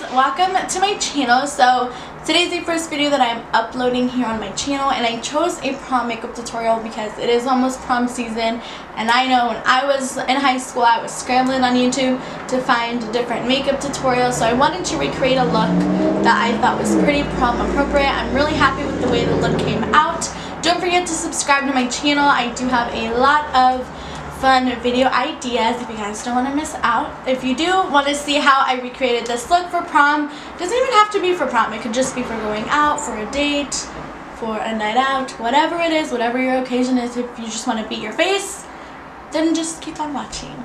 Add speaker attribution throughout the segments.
Speaker 1: welcome to my channel. So today's the first video that I'm uploading here on my channel, and I chose a prom makeup tutorial because it is almost prom season, and I know when I was in high school I was scrambling on YouTube to find different makeup tutorials, so I wanted to recreate a look that I thought was pretty prom appropriate. I'm really happy with the way the look came out. Don't forget to subscribe to my channel. I do have a lot of fun video ideas if you guys don't want to miss out. If you do want to see how I recreated this look for prom, it doesn't even have to be for prom. It could just be for going out, for a date, for a night out, whatever it is, whatever your occasion is. If you just want to beat your face, then just keep on watching.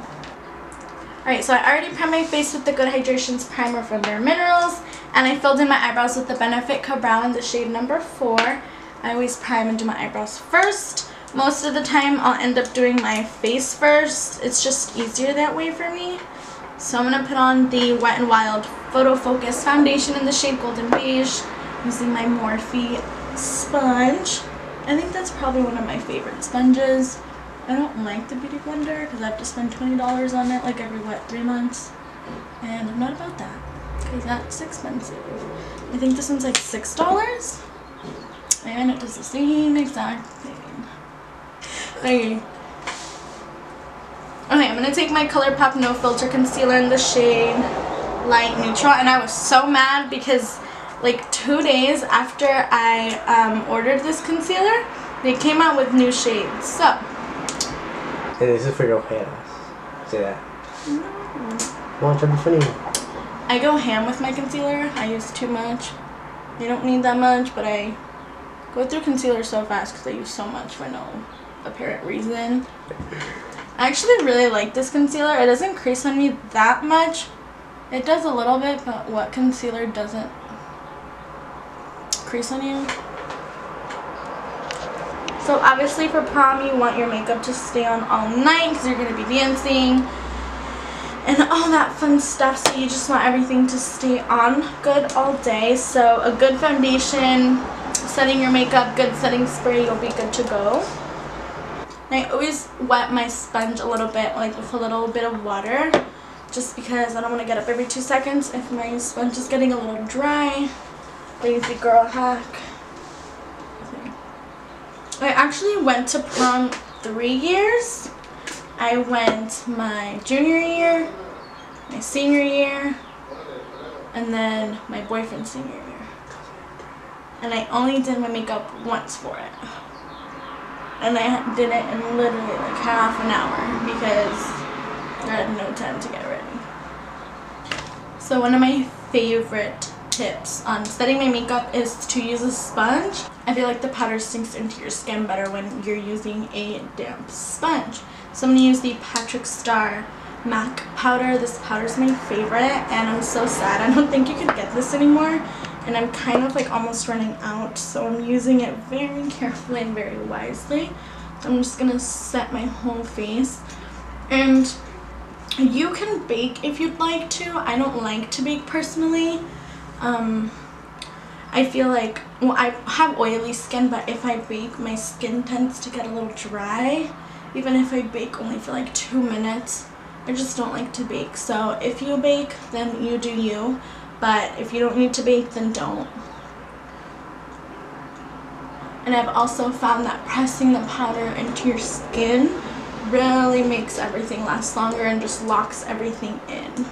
Speaker 1: Alright, so I already primed my face with the Good Hydrations primer from Bare Minerals, and I filled in my eyebrows with the Benefit Brow in the shade number 4. I always prime and do my eyebrows first. Most of the time I'll end up doing my face first. It's just easier that way for me. So I'm going to put on the Wet n Wild Photo Focus foundation in the shade Golden Beige using my Morphe sponge. I think that's probably one of my favorite sponges. I don't like the Beauty Blender because I have to spend $20 on it like every, 3 months? And I'm not about that because that's expensive. I think this one's like $6 and it does the same exact thing. Okay, I'm going to take my Colourpop No Filter Concealer in the shade Light Neutral, and I was so mad because like 2 days after I ordered this concealer, they came out with new shades. So,
Speaker 2: hey, this is for your hair. Say that.
Speaker 1: No.
Speaker 2: Want to be funny?
Speaker 1: I go ham with my concealer. I use too much. You don't need that much, but I go through concealer so fast because I use so much for no apparent reason. I actually really like this concealer. It doesn't crease on me that much. It does a little bit, but what concealer doesn't crease on you? So obviously for prom you want your makeup to stay on all night because you're going to be dancing and all that fun stuff, so you just want everything to stay on good all day. So a good foundation, setting your makeup, good setting spray, you'll be good to go. And I always wet my sponge a little bit, like with a little bit of water, just because I don't want to get up every 2 seconds if my sponge is getting a little dry. Lazy girl hack. I actually went to prom 3 years. I went my junior year, my senior year, and then my boyfriend's senior year. And I only did my makeup once for it. And I did it in literally like half an hour because I had no time to get ready. So one of my favorite tips on setting my makeup is to use a sponge. I feel like the powder sinks into your skin better when you're using a damp sponge. So I'm going to use the Patrick Star MAC powder. This powder is my favorite, and I'm so sad I don't think you can get this anymore. And I'm kind of like almost running out, so I'm using it very carefully and very wisely. So I'm just going to set my whole face. And you can bake if you'd like to. I don't like to bake personally. I feel like, well, I have oily skin, but if I bake, my skin tends to get a little dry. Even if I bake only for like 2 minutes. I just don't like to bake. So if you bake, then you do you. But if you don't need to bake, then don't. And I've also found that pressing the powder into your skin really makes everything last longer and just locks everything in.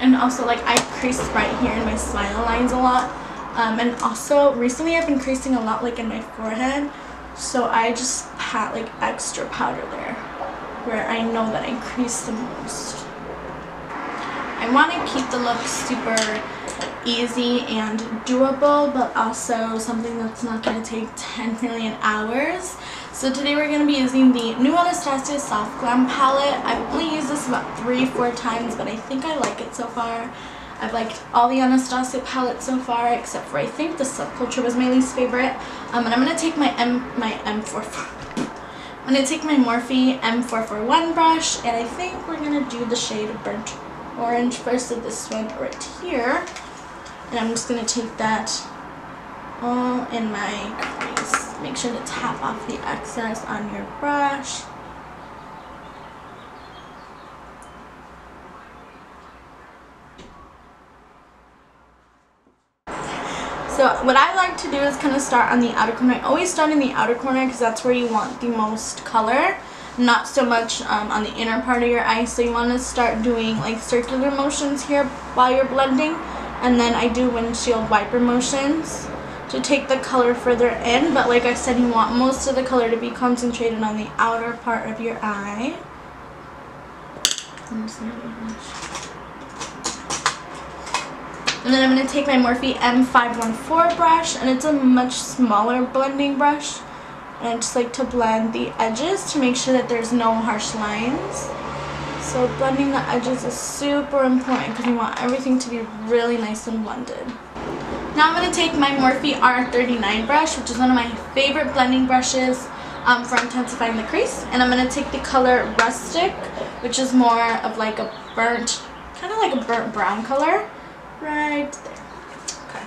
Speaker 1: And also, like, I crease right here in my smile lines a lot. And also, recently I've been creasing a lot, like, in my forehead. So I just pat, like, extra powder there, where I know that I crease the most. I want to keep the look super easy and doable, but also something that's not going to take 10 million hours. So today we're going to be using the new Anastasia Soft Glam palette. I've only used this about 3-4 times, but I think I like it so far. I've liked all the Anastasia palettes so far, except for I think the Subculture was my least favorite. And I'm going to take my M44. I'm going to take my Morphe M441 brush, and I think we're going to do the shade Burnt Orange first, so this one right here. And I'm just going to take that all in my crease. Make sure to tap off the excess on your brush. So what I like to do is kind of start on the outer corner. I always start in the outer corner because that's where you want the most color, not so much on the inner part of your eye. So you want to start doing like circular motions here while you're blending, and then I do windshield wiper motions to take the color further in. But like I said, you want most of the color to be concentrated on the outer part of your eye. And then I'm going to take my Morphe M514 brush, and it's a much smaller blending brush, and I just like to blend the edges to make sure that there's no harsh lines. So blending the edges is super important because you want everything to be really nice and blended. Now I'm going to take my Morphe R39 brush, which is one of my favorite blending brushes for intensifying the crease, and I'm going to take the color Rustic, which is more of like a burnt, kind of like a burnt brown color. Right there. Okay.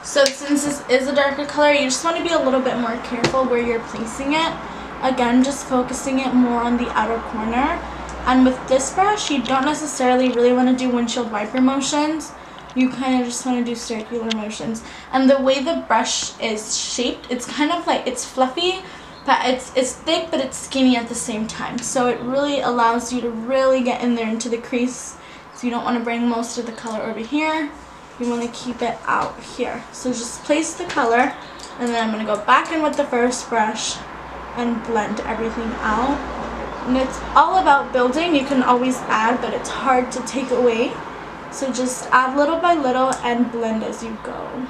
Speaker 1: So since this is a darker color, you just want to be a little bit more careful where you're placing it. Again, just focusing it more on the outer corner. And with this brush, you don't necessarily really want to do windshield wiper motions. You kind of just want to do circular motions. And the way the brush is shaped, it's kind of like, it's fluffy, but it's thick, but it's skinny at the same time. So it really allows you to really get in there into the crease. So you don't want to bring most of the color over here. You want to keep it out here. So just place the color, and then I'm going to go back in with the first brush and blend everything out. And it's all about building. You can always add, but it's hard to take away. So just add little by little and blend as you go.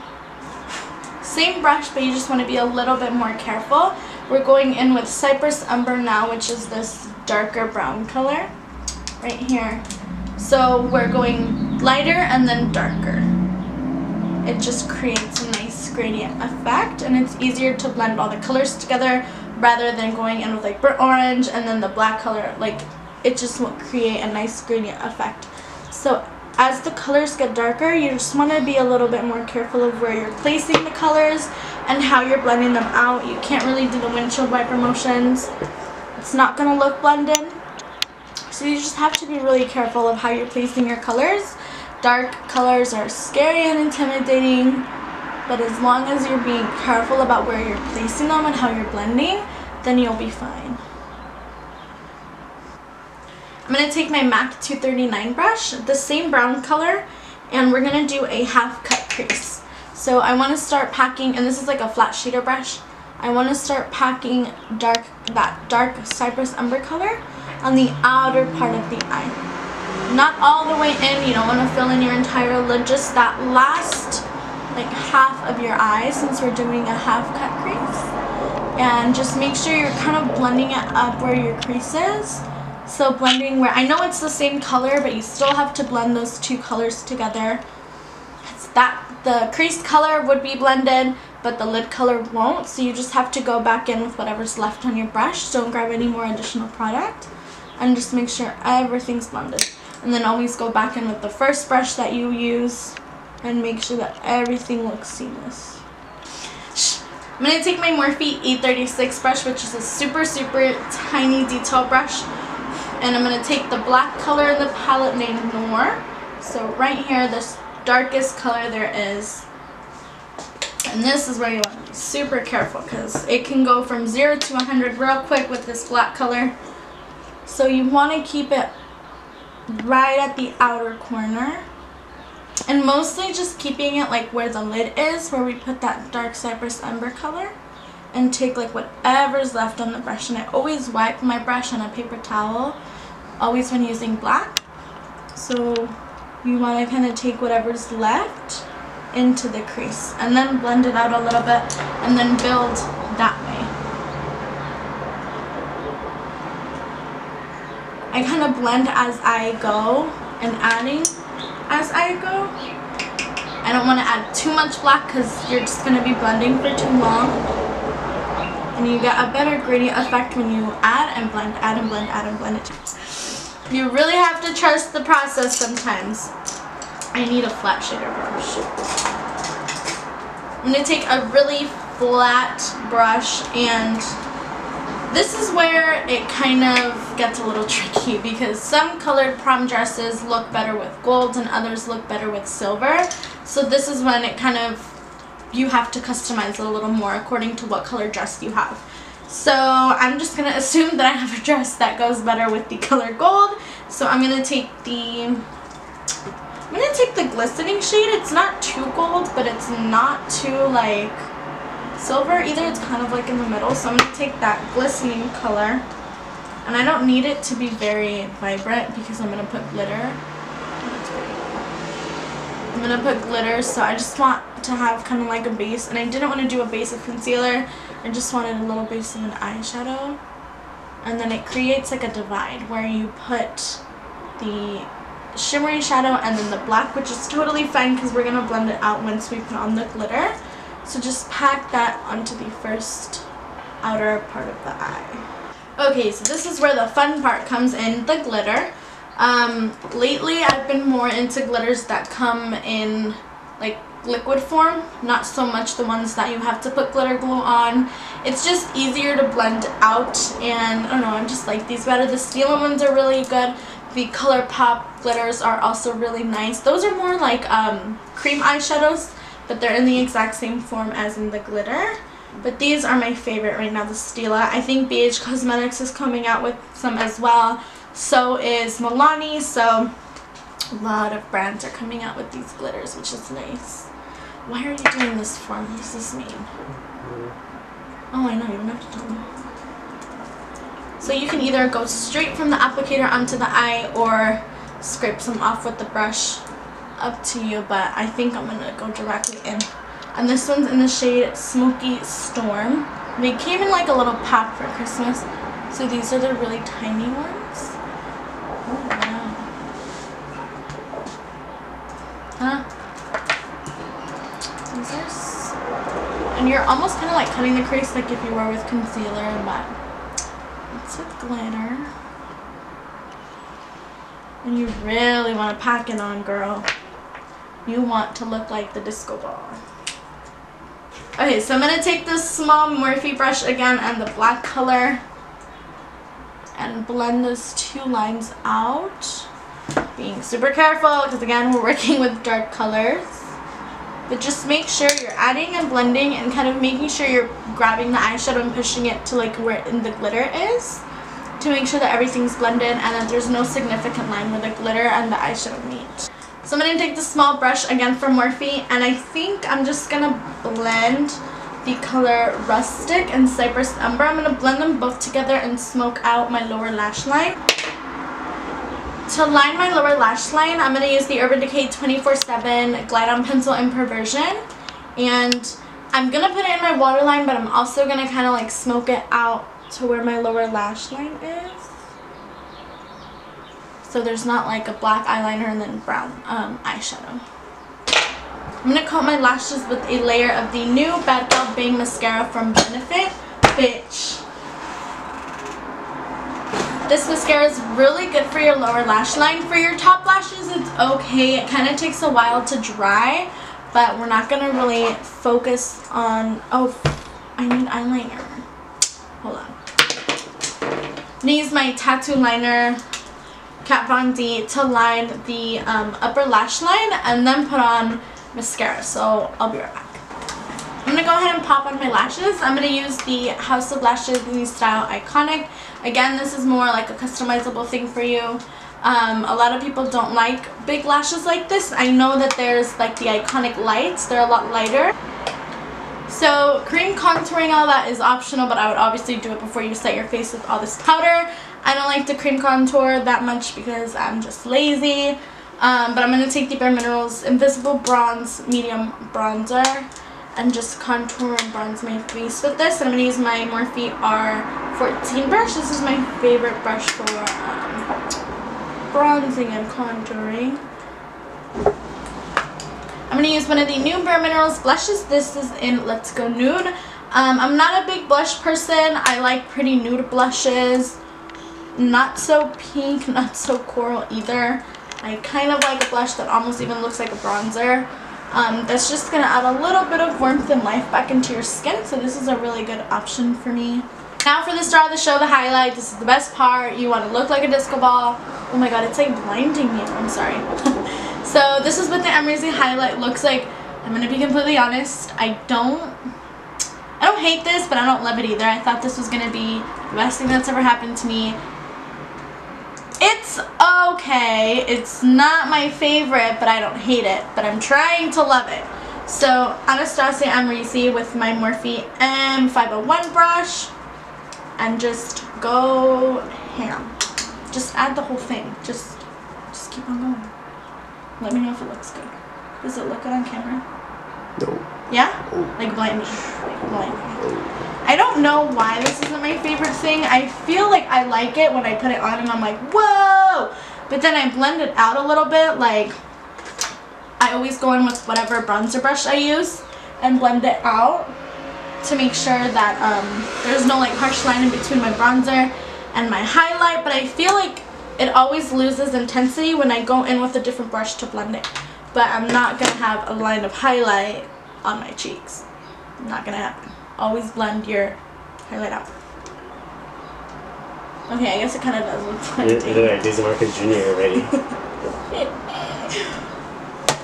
Speaker 1: Same brush, but you just want to be a little bit more careful. We're going in with Cypress Umber now, which is this darker brown color right here. So we're going lighter and then darker. It just creates a nice gradient effect, and it's easier to blend all the colors together rather than going in with like burnt orange and then the black color. Like, it just will create a nice gradient effect. So as the colors get darker, you just want to be a little bit more careful of where you're placing the colors and how you're blending them out. You can't really do the windshield wiper motions. It's not going to look blended. So you just have to be really careful of how you're placing your colors. Dark colors are scary and intimidating, but as long as you're being careful about where you're placing them and how you're blending, then you'll be fine. I'm going to take my MAC 239 brush, the same brown color, and we're going to do a half cut crease. So I want to start packing, and this is like a flat shader brush, I want to start packing that dark Cypress Umber color on the outer part of the eye. Not all the way in, you don't want to fill in your entire lid, just that last like half of your eye, since we're doing a half cut crease. And just make sure you're kind of blending it up where your crease is. So blending where, I know it's the same color, but you still have to blend those two colors together. It's that the crease color would be blended, but the lid color won't, so you just have to go back in with whatever's left on your brush. Don't grab any more additional product, and just make sure everything's blended. And then always go back in with the first brush that you use and make sure that everything looks seamless. I'm going to take my Morphe E36 brush, which is a super tiny detail brush, and I'm going to take the black color in the palette named Noir. So right here, this darkest color there is. And this is where you want to be super careful because it can go from 0 to 100 real quick with this black color. So you want to keep it right at the outer corner. And mostly just keeping it like where the lid is, where we put that dark Cypress Umber color. And take like whatever's left on the brush. And I always wipe my brush on a paper towel, always when using black. So you want to kind of take whatever's left into the crease and then blend it out a little bit and then build that way. I kind of blend as I go and adding as I go. I don't want to add too much black because you're just going to be blending for too long. And you get a better gradient effect when you add and blend, add and blend, add and blend it. You really have to trust the process sometimes. I need a flat shader brush. I'm going to take a really flat brush and This is where it kind of gets a little tricky because some colored prom dresses look better with gold and others look better with silver. So this is when it kind of, you have to customize it a little more according to what color dress you have. So I'm just going to assume that I have a dress that goes better with the color gold. So I'm going to take the glistening shade. It's not too gold, but it's not too like silver either. It's kind of like in the middle. So I'm going to take that glistening color. And I don't need it to be very vibrant because I'm going to put glitter. I'm going to put glitter, so I just want to have kind of like a base. And I didn't want to do a base of concealer. I just wanted a little base of an eyeshadow. And then it creates like a divide where you put the shimmery shadow and then the black, which is totally fine because we're going to blend it out once we put on the glitter. So just pack that onto the first outer part of the eye. Okay, so this is where the fun part comes in, the glitter. Lately I've been more into glitters that come in like liquid form, not so much the ones that you have to put glitter glue on. It's just easier to blend out, and I don't know, I just like these better. The Stila ones are really good. The Colourpop glitters are also really nice. Those are more like cream eyeshadows, but they're in the exact same form as in the glitter. But these are my favorite right now, the Stila. I think Beige Cosmetics is coming out with some as well. So is Milani. So a lot of brands are coming out with these glitters, which is nice. Why are you doing this for me? What does this mean? Oh, I know, you don't have to tell me. So you can either go straight from the applicator onto the eye or scrape some off with the brush. Up to you, but I think I'm going to go directly in. And this one's in the shade Smoky Storm. They came in like a little pack for Christmas. So these are the really tiny ones. Oh, wow. Huh? And you're almost kind of like cutting the crease like if you were with concealer, but it's with glitter. And you really want to pack it on, girl. You want to look like the disco ball. Okay, so I'm going to take this small Morphe brush again and the black color and blend those two lines out. Being super careful because again we're working with dark colors. But just make sure you're adding and blending and kind of making sure you're grabbing the eyeshadow and pushing it to like where the glitter is, to make sure that everything's blended and that there's no significant line where the glitter and the eyeshadow meet. So I'm going to take the small brush again from Morphe, and I think I'm just going to blend the color Rustic and Cypress Umber. I'm going to blend them both together and smoke out my lower lash line. To line my lower lash line, I'm going to use the Urban Decay 24/7 Glide On Pencil in Perversion. And I'm going to put it in my waterline, but I'm also going to kind of like smoke it out to where my lower lash line is. So there's not like a black eyeliner and then brown eyeshadow. I'm going to coat my lashes with a layer of the new Bad Gal Bang Mascara from Benefit. Bitch. This mascara is really good for your lower lash line. For your top lashes, it's okay. It kind of takes a while to dry, but we're not going to really focus on... Oh, I need eyeliner. Hold on. I'm going to use my tattoo liner, Kat Von D, to line the upper lash line and then put on mascara. So I'll be right back. I'm going to go ahead and pop on my lashes. I'm going to use the House of Lashes in style Iconic. Again, this is more like a customizable thing for you. A lot of people don't like big lashes like this. I know that there's like the Iconic Lights. They're a lot lighter. So cream contouring, all that is optional, but I would obviously do it before you set your face with all this powder. I don't like to cream contour that much because I'm just lazy. But I'm going to take the Bare Minerals Invisible Bronze Medium Bronzer and just contour and bronze my face with this. And I'm going to use my Morphe R14 brush. This is my favorite brush for bronzing and contouring. I'm going to use one of the new Bare Minerals blushes. This is in Let's Go Nude. I'm not a big blush person. I like pretty nude blushes. Not so pink, not so coral either. I kind of like a blush that almost even looks like a bronzer. That's just going to add a little bit of warmth and life back into your skin. So this is a really good option for me. Now for the star of the show, the highlight. This is the best part. You want to look like a disco ball. Oh my god, it's like blinding me. I'm sorry. So this is what the Amreezy highlight looks like. I'm going to be completely honest. I don't hate this, but I don't love it either. I thought this was going to be the best thing that's ever happened to me. It's okay. It's not my favorite, but I don't hate it. But I'm trying to love it. So Anastasia Amreezy with my Morphe M501 brush. And just go ham. Just add the whole thing. Just keep on going. Let me know if it looks good. Does it look good on camera?
Speaker 2: No.
Speaker 1: Yeah? Like blind me. Like blind me. I don't know why this isn't my favorite thing. I feel like I like it when I put it on and I'm like, whoa! But then I blend it out a little bit. Like, I always go in with whatever bronzer brush I use and blend it out to make sure that there's no like harsh line in between my bronzer and my highlight. But I feel like it always loses intensity when I go in with a different brush to blend it. But I'm not going to have a line of highlight on my cheeks. Not going to happen. Always blend your highlight out. Okay, I guess it kind of does look like
Speaker 2: You're like Disney Marcus Jr. already.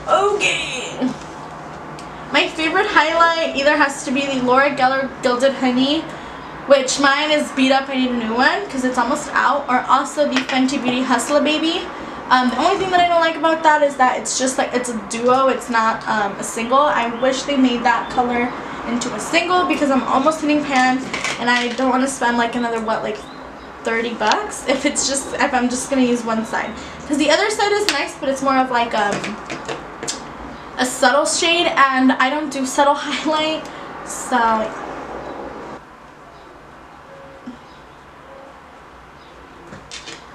Speaker 1: Okay. My favorite highlight either has to be the Laura Geller Gilded Honey, which mine is beat up. I need a new one because it's almost out, or also the Fenty Beauty Hustler Baby. The only thing that I don't like about that is that it's just like, it's a duo, it's not a single. I wish they made that color into a single because I'm almost hitting pan and I don't want to spend like another, what, like 30 bucks if I'm just going to use one side. Because the other side is nice, but it's more of like a subtle shade and I don't do subtle highlight, so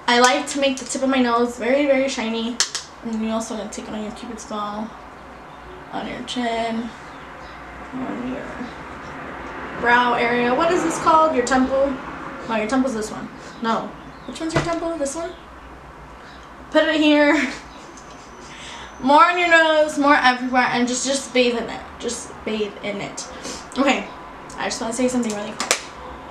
Speaker 1: I like to make the tip of my nose very, very shiny. And you also want to take it on your cupid's bow, on your chin, on your brow area. What is this called? Your temple? No, your temple's this one. No. Which one's your temple? This one? Put it here. More on your nose, more everywhere, and just bathe in it. Just bathe in it. Okay. I just want to say something really cool.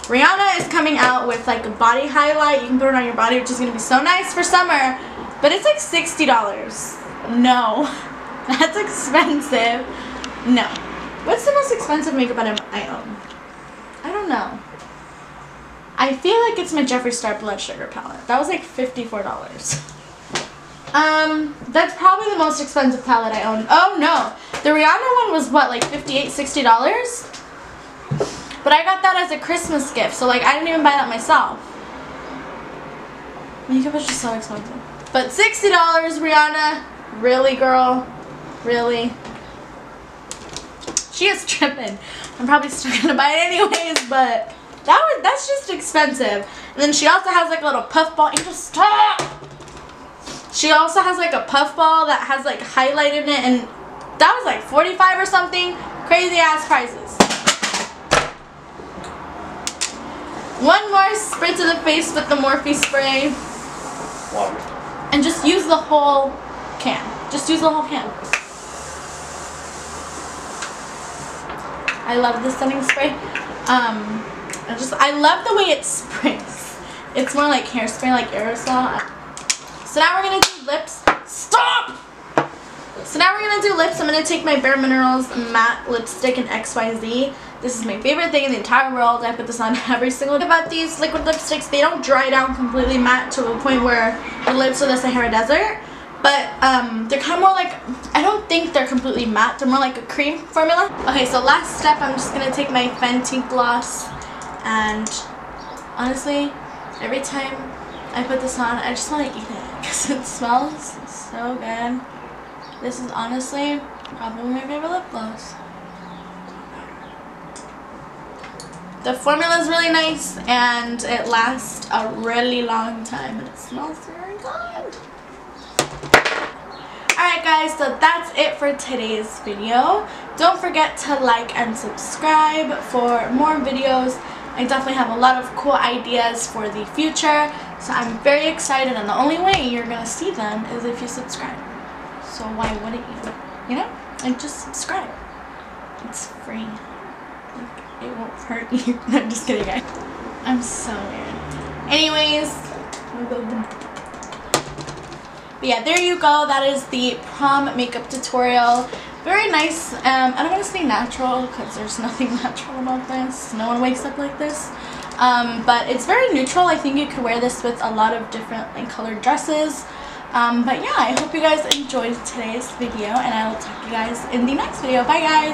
Speaker 1: Rihanna is coming out with like a body highlight. You can put it on your body, which is going to be so nice for summer. But it's like $60. No. That's expensive. No. What's the most expensive makeup item I own? I don't know. I feel like it's my Jeffree Star Blood Sugar palette. That was like $54. That's probably the most expensive palette I own. Oh no. The Rihanna one was what, like $58, $60? But I got that as a Christmas gift, so like I didn't even buy that myself. Makeup is just so expensive. But $60, Rihanna. Really, girl? Really? She is tripping. I'm probably still gonna buy it anyways, but that's just expensive. And then she also has like a little puff ball. Angel, stop! She also has like a puff ball that has like highlight in it, and that was like $45 or something. Crazy ass prices. One more spray to the face with the Morphe spray.
Speaker 2: Water.
Speaker 1: And just use the whole can. Just use the whole can. I love this setting spray. I love the way it sprays. It's more like hairspray, like aerosol. So now we're gonna do lips. Stop! So now we're gonna do lips. I'm gonna take my Bare Minerals matte lipstick in XYZ. This is my favorite thing in the entire world. I put this on every single day. About these liquid lipsticks, they don't dry down completely matte to a point where the lips are the Sahara Desert. But they're kind of more like, I don't think they're completely matte. They're more like a cream formula. Okay, so last step, I'm just gonna take my Fenty gloss, and honestly, every time I put this on, I just want to eat it because it smells so good. This is honestly probably my favorite lip gloss. The formula is really nice and it lasts a really long time and it smells very good. Alright guys, so that's it for today's video. Don't forget to like and subscribe for more videos. I definitely have a lot of cool ideas for the future, so I'm very excited, and the only way you're going to see them is if you subscribe. So why wouldn't you? You know? Like, just subscribe. It's free. Like, it won't hurt you. I'm just kidding, guys. I'm so weird. Anyways. But yeah, there you go. That is the prom makeup tutorial. Very nice. I don't want to say natural because there's nothing natural about this. No one wakes up like this. But it's very neutral. I think you could wear this with a lot of different colored dresses. But yeah, I hope you guys enjoyed today's video, and I will talk to you guys in the next video. Bye guys!